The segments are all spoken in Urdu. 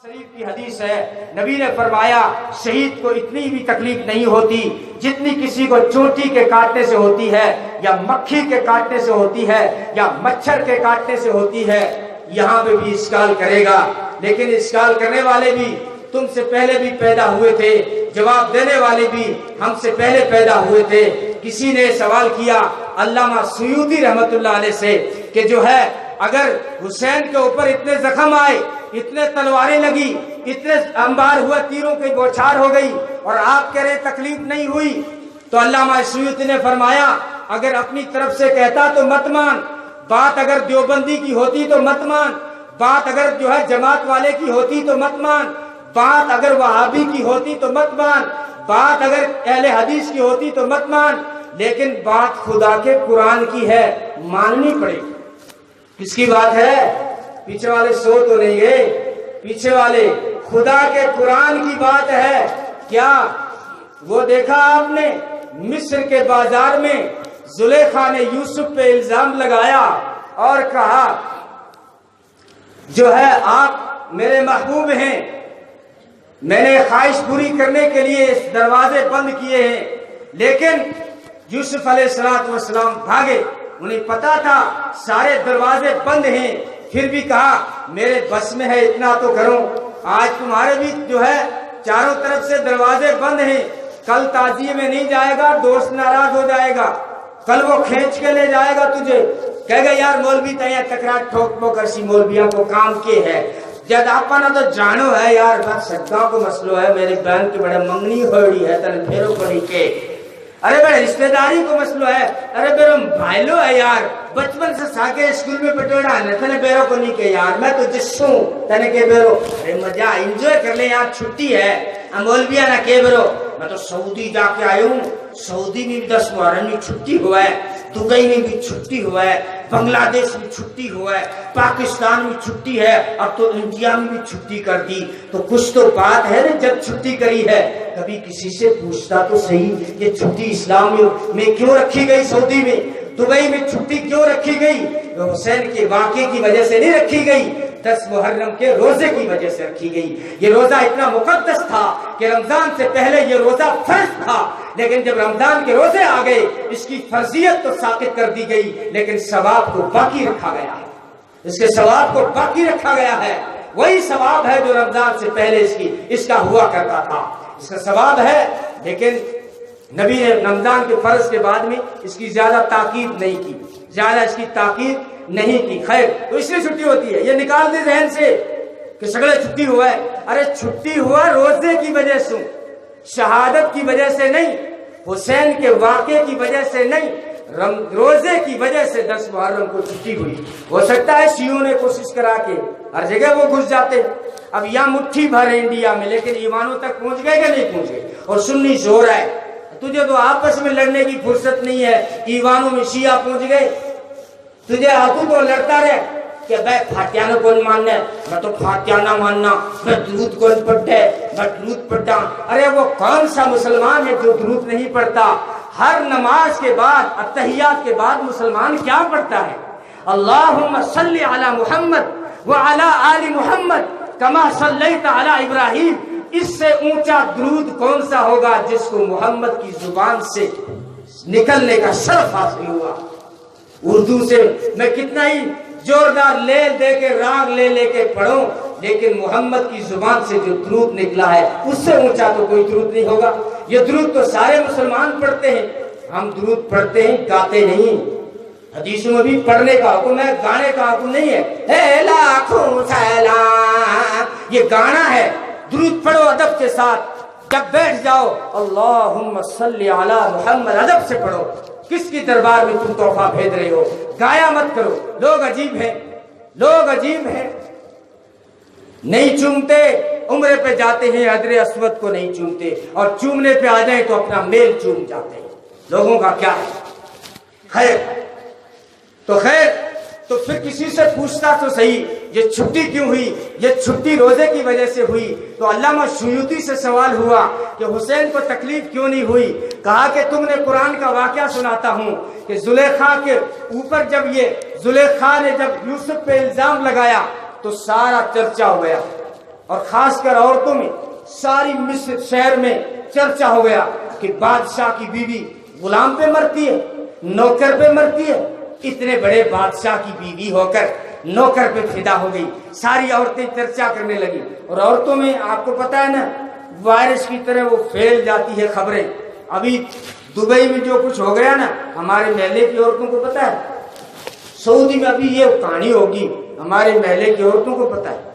شریف کی حدیث ہے، نبی نے فرمایا شہید کو اتنی بھی تکلیف نہیں ہوتی جتنی کسی کو چونٹی کے کاٹنے سے ہوتی ہے، یا مکھی کے کاٹنے سے ہوتی ہے، یا مچھر کے کاٹنے سے ہوتی ہے۔ یہاں پہ بھی اشکال کرے گا، لیکن اشکال کرنے والے بھی تم سے پہلے بھی پیدا ہوئے تھے، جواب دینے والے بھی ہم سے پہلے پیدا ہوئے تھے۔ کسی نے سوال کیا علامہ سیوطی رحمت اللہ علیہ سے کہ جو ہے اگر حسین کے اوپر اتنے زخم آئے، اتنے تلواریں لگی، اتنے انبار ہوا، تیروں کی بوچھار ہو گئی، اور آپ کہہ رہے تکلیف نہیں ہوئی، تو علامہ سیوطی نے فرمایا اگر اپنی طرف سے کہتا تو مت مان، بات اگر دیوبندی کی ہوتی تو مت مان، بات اگر جو ہے جماعت والے کی ہوتی تو مت مان، بات اگر وہابی کی ہوتی تو مت مان، بات اگر اہل حدیث کی ہوتی تو مت مان، لیکن بات خدا کے قرآن کی ہے، ماننی پڑے گی۔ کس کی بات ہے؟ پیچھے والے سو تو نہیں گئے، پیچھے والے خدا کے قرآن کی بات ہے۔ کیا وہ دیکھا آپ نے مصر کے بازار میں زلیخا نے یوسف پہ الزام لگایا اور کہا جو ہے آپ میرے محبوب ہیں، میں نے خواہش پوری کرنے کے لیے اس دروازے بند کیے ہیں، لیکن یوسف علیہ السلام بھاگے، انہیں پتا تھا سارے دروازے بند ہیں، پھر بھی کہا میرے بس میں ہے اتنا تو کروں، آج تمہارے بھی جو ہے چاروں طرف سے دروازے بند ہیں، کل تعزیے میں نہیں جائے گا، دوست ناراض ہو جائے گا، کل وہ کھینچ کے لے جائے گا تجھے، کہے گا یار مولوی تیار تکرار ٹھوک پو کرسی مولویوں کو کام کے ہے، جد آپ نا تو جانو ہے یار بات صدقہ کو مسئلہ ہے، میرے بہن کے بڑے منگنی ہوئی ہے تن پھیرو پڑی کے، ارے بڑے رشتہ داری کو مسئلہ ہے، ارے میرا بھائلو ہے یار، بچپن سے ساکے اسکول میں پٹوڑا ہے تنے بیرو کو نہیں کہ یار میں تو جسوں تنے کہ بیرو، ارے مزہ انجوائے کر لیں یار، چھٹی ہے، مولویہ نہ کہ بیرو، میں تو سعودی جا کے آئی ہوں، سعودی میں بھی 10 محرم میں چھٹی ہوا ہے، دبئی میں بھی چھٹی ہوا ہے، بنگلہ دیش میں چھٹی ہوا ہے، پاکستان میں چھٹی ہے، اب تو انڈیا میں بھی چھٹی کر دی، تو کچھ تو بات ہے نا جب چھٹی کری ہے، کبھی کسی سے پوچھتا تو صحیح یہ چھٹی اسلام میں کیوں رکھی گئی، سعودی میں دبئی میں چھٹی کیوں رکھی گئی؟ حسین کے واقعے کی وجہ سے نہیں رکھی گئی، 10 محرم کے روزے کی وجہ سے رکھی گئی۔ یہ روزہ اتنا مقدس تھا کہ رمضان سے پہلے یہ روزہ فرض تھا، لیکن جب رمضان کے روزے آ گئے اس کی فرضیت تو ساقط کر دی گئی، لیکن ثواب کو باقی رکھا گیا ہے، اس کے ثواب کو باقی رکھا گیا ہے، وہی ثواب ہے جو رمضان سے پہلے اس کا ہوا کرتا تھا، اس کا ثواب ہے، لیکن نبی نے رمضان کے فرض کے بعد میں اس کی زیادہ تاکید نہیں کی، زیادہ اس کی تاکید نہیں کی۔ خیر تو اس لیے چھٹی ہوتی ہے، یہ نکال دے ذہن سے کہ سگڑے چھٹی ہوا ہے، ارے چھٹی ہوا روزے کی وجہ سے، شہادت کی وجہ سے نہیں، حسین کے واقعے کی وجہ سے نہیں، روزے کی وجہ سے 10 محرم کو چھٹی ہوئی۔ ہو سکتا ہے شیعوں نے کوشش کرا کے ہر جگہ وہ گھس جاتے، اب یہاں مٹھی بھر ہے انڈیا میں، لیکن ایوانوں تک پہنچ گئے کہ نہیں پہنچ گئے، اور سنی زور ہے، تجھے تو آپس میں لڑنے کی فرصت نہیں ہے، ایوانوں میں شیعہ پہنچ گئے، تجھے ہاتھوں کو لڑتا رہے کہ بھائی فاتحہ کون ماننا ہے، میں تو فاتحہ نہ ماننا، میں درود کون پڑھتا ہے، میں درود پڑھتا، ارے وہ کون سا مسلمان ہے جو درود نہیں پڑھتا؟ ہر نماز کے بعد اتحیات کے بعد مسلمان کیا پڑھتا ہے؟ اللہم صلی علی محمد وعلی آل محمد کما صلیت علی ابراہیم، اس سے اونچا درود کون سا ہوگا جس کو محمد کی زبان سے نکلنے کا شرف حاصل ہوا؟ اردو سے میں کتنا ہی زوردار لے دے کے راگ لے کے پڑھوں، لیکن محمد کی زبان سے جو درود نکلا ہے اس سے اونچا تو کوئی درود نہیں ہوگا۔ یہ درود تو سارے مسلمان پڑھتے ہیں، ہم درود پڑھتے ہیں، گاتے نہیں، حدیثوں میں بھی پڑھنے کا حکم ہے، گانے کا حکم نہیں ہے۔ اے لاکھوں سلام، یہ گانا ہے، درود پڑھو ادب کے ساتھ، جب بیٹھ جاؤ اللہم صلی علی محمد ادب سے پڑھو۔ کس کی دربار میں تم تحفہ بھیج رہے ہو؟ گایا مت کرو، لوگ عجیب ہیں، لوگ عجیب ہیں، نہیں چومتے، عمرے پہ جاتے ہیں حجر اسود کو نہیں چومتے، اور چومنے پہ آ جائیں تو اپنا میل چوم جاتے ہیں، لوگوں کا کیا ہے؟ خیر تو پھر کسی سے پوچھتا تو صحیح یہ چھٹی کیوں ہوئی؟ یہ چھٹی روزے کی وجہ سے ہوئی۔ تو علامہ سیوطی سے سوال ہوا کہ حسین کو تکلیف کیوں نہیں ہوئی؟ کہا کہ تم نے قرآن کا واقعہ سناتا ہوں کہ زلیخا کے اوپر جب یہ زلیخا نے جب یوسف پہ الزام لگایا تو سارا چرچا ہو گیا، اور خاص کر عورتوں میں ساری مصر شہر میں چرچا ہو گیا کہ بادشاہ کی بیوی غلام پہ مرتی ہے، نوکر پہ مرتی ہے۔ اتنے بڑے بادشاہ کی بیوی ہو کر نوکر پہ فدا ہو گئی، ساری عورتیں چرچا کرنے لگی۔ اور عورتوں میں آپ کو پتا ہے نا، وائرس کی طرح وہ پھیل جاتی ہے خبریں۔ ابھی دبئی میں جو کچھ ہو گیا نا، ہمارے محلے کی عورتوں کو پتا ہے، سعودی میں ابھی یہ کہانی ہوگی، ہمارے محلے کی عورتوں کو پتا ہے۔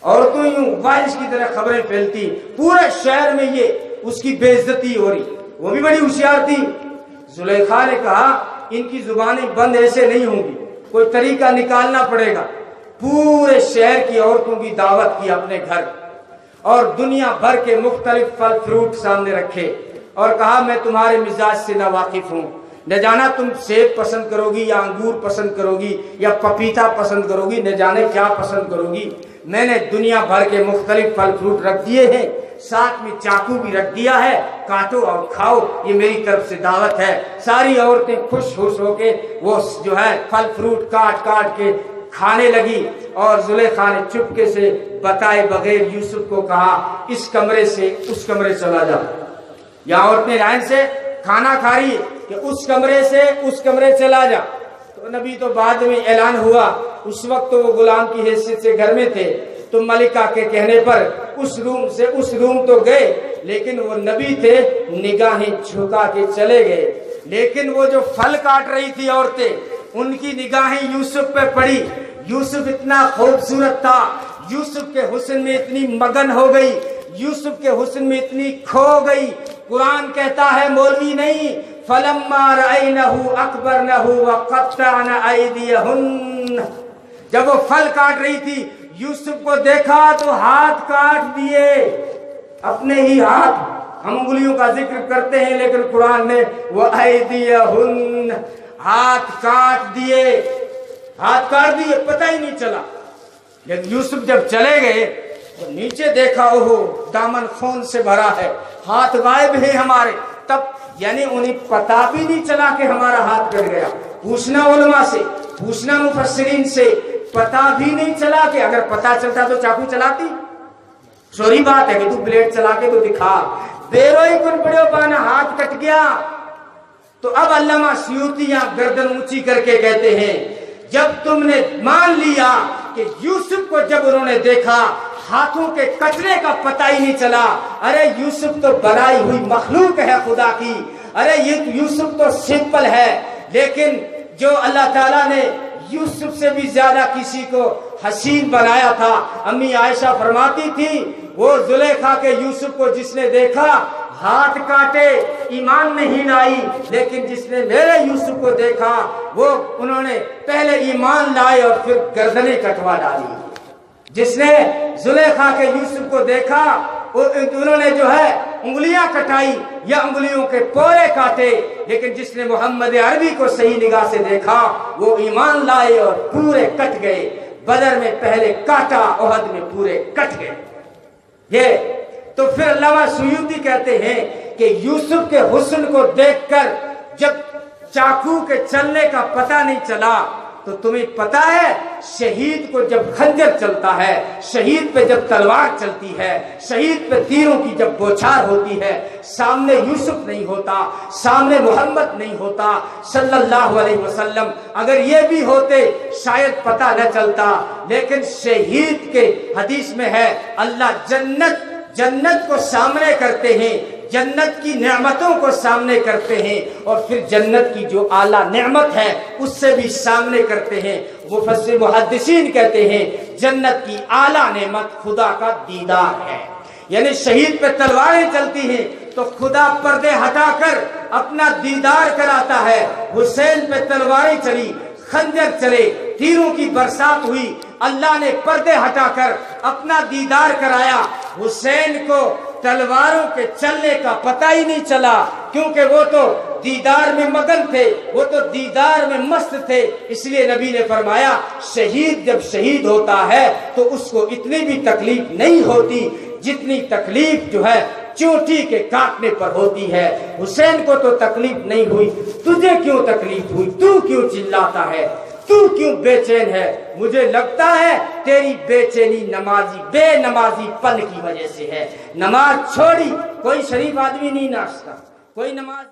عورتوں یوں وائرس کی طرح خبریں پھیلتی، پورے شہر میں یہ اس کی بے عزتی ہو رہی۔ وہ بھی بڑی ہوشیار تھی، زلیخا نے کہا ان کی زبانیں بند ایسے نہیں ہوں گی، کوئی طریقہ نکالنا پڑے گا۔ پورے شہر کی عورتوں کی دعوت کی اپنے گھر، اور دنیا بھر کے مختلف پھل فروٹ سامنے رکھے، اور کہا میں تمہارے مزاج سے نہ واقف ہوں، نہ جانا تم سیب پسند کرو گی یا انگور پسند کرو گی یا پپیتا پسند کرو گی، نہ جانے کیا پسند کرو گی۔ میں نے دنیا بھر کے مختلف پھل فروٹ رکھ دیے ہیں، ساتھ میں چاقو بھی رکھ دیا ہے، کاٹو اور کھاؤ، یہ میری طرف سے دعوت ہے۔ ساری عورتیں خوش ہو کے وہ جو ہے پھل فروٹ کاٹ کاٹ کے کھانے لگی، اور زلیخا نے چپکے سے بتائے بغیر یوسف کو کہا اس کمرے سے اس کمرے چلا جا۔ یہاں عورتیں لائن سے کھانا کھا رہی ہے کہ اس کمرے سے اس کمرے چلا جا۔ تو نبی تو بعد میں اعلان ہوا، اس وقت تو وہ غلام کی حیثیت سے گھر میں تھے، تو ملکہ کے کہنے پر اس روم سے اس روم تو گئے، لیکن وہ نبی تھے، نگاہیں جھکا کے چلے گئے۔ لیکن وہ جو پھل کاٹ رہی تھی عورتیں، ان کی نگاہیں یوسف پہ پڑی۔ یوسف اتنا خوبصورت تھا، یوسف کے حسن میں اتنی مگن ہو گئی، یوسف کے حسن میں اتنی کھو گئی۔ قرآن کہتا ہے، مولوی نہیں، فَلَمَّا رَأَيْنَهُ أَكْبَرْنَهُ وَقَطَّعْنَ أَيْدِيَهُنَّ۔ جب وہ پھل کاٹ رہی تھی، یوسف کو دیکھا تو ہاتھ کاٹ دیے، اپنے ہی ہاتھ۔ ہم انگلیوں کا ذکر کرتے ہیں، لیکن قرآن نے وَأَيْدِيَهُنَّ، ہاتھ کاٹ دیے، ہاتھ کاٹ دیے، پتہ ہی نہیں چلا۔ لیکن یوسف جب چلے گئے تو نیچے دیکھا، اوہو دامن خون سے بھرا ہے، ہاتھ غائب ہے ہمارے۔ تب یعنی انہیں پتا بھی نہیں چلا کہ ہمارا ہاتھ کٹ گیا۔ پوچھنا علماء سے، پوچھنا مفسرین سے، پتا بھی نہیں چلا کہ اگر پتا چلتا تو چاقو چلاتی؟ سوری بات ہے کہ تو بلیڈ چلا کے تو دکھا، بیروئی کن پڑے پانا ہاتھ کٹ گیا۔ تو اب علامہ سیوطی یہاں گردن اونچی کر کے کہتے ہیں، جب تم نے مان لیا کہ یوسف کو جب انہوں نے دیکھا ہاتھوں کے کٹنے کا پتہ ہی نہیں چلا، ارے یوسف تو بنائی ہوئی مخلوق ہے خدا کی، ارے یہ یوسف تو سمپل ہے۔ لیکن جو اللہ تعالیٰ نے یوسف سے بھی زیادہ کسی کو حسین بنایا تھا، امی عائشہ فرماتی تھی، وہ زلیخا کے یوسف کو جس نے دیکھا ہاتھ کاٹے ایمان نہیں لائی، لیکن جس نے میرے یوسف کو دیکھا وہ انہوں نے پہلے ایمان لائے اور پھر گردنیں کٹوا ڈالی۔ جس نے زلیخا کے یوسف کو دیکھا انہوں نے جو ہے انگلیاں کٹائی یا انگلیوں کے پورے کاٹے، لیکن جس نے محمد عربی کو صحیح نگاہ سے دیکھا وہ ایمان لائے اور پورے کٹ گئے۔ بدر میں پہلے کاٹا، احد میں پورے کٹ گئے۔ یہ تو پھر علامہ سیوطی کہتے ہیں کہ یوسف کے حسن کو دیکھ کر جب چاقو کے چلنے کا پتہ نہیں چلا، تو تمہیں پتا ہے شہید کو جب خنجر چلتا ہے، شہید پہ جب تلوار چلتی ہے، شہید پہ تیروں کی جب بوچھار ہوتی ہے، سامنے یوسف نہیں ہوتا، سامنے محمد نہیں ہوتا صلی اللہ علیہ وسلم۔ اگر یہ بھی ہوتے شاید پتہ نہ چلتا، لیکن شہید کے حدیث میں ہے اللہ جنت کو سامنے کرتے ہیں، جنت کی نعمتوں کو سامنے کرتے ہیں، اور پھر جنت کی جو اعلیٰ نعمت ہے اس سے بھی سامنے کرتے ہیں۔ مفسر محدثین کہتے ہیں جنت کی اعلیٰ نعمت خدا کا دیدار ہے۔ یعنی شہید پہ تلواریں چلتی ہیں تو خدا پردے ہٹا کر اپنا دیدار کراتا ہے۔ حسین پہ تلواریں چلی، خنجر چلے، تیروں کی برسات ہوئی، اللہ نے پردے ہٹا کر اپنا دیدار کرایا۔ حسین کو تلواروں کے چلنے کا پتہ ہی نہیں چلا، کیونکہ وہ تو دیدار میں مگن تھے، وہ تو دیدار میں مست تھے۔ اس لیے نبی نے فرمایا شہید جب شہید ہوتا ہے تو اس کو اتنی بھی تکلیف نہیں ہوتی جتنی تکلیف جو ہے چوٹی کے کاٹنے پر ہوتی ہے۔ حسین کو تو تکلیف نہیں ہوئی، تجھے کیوں تکلیف ہوئی؟ تو کیوں چلاتا ہے؟ تو کیوں بے چین ہے؟ مجھے لگتا ہے تیری بے چینی بے نمازی پن کی وجہ سے ہے۔ نماز چھوڑی، کوئی شریف آدمی نہیں ناچتا، کوئی نماز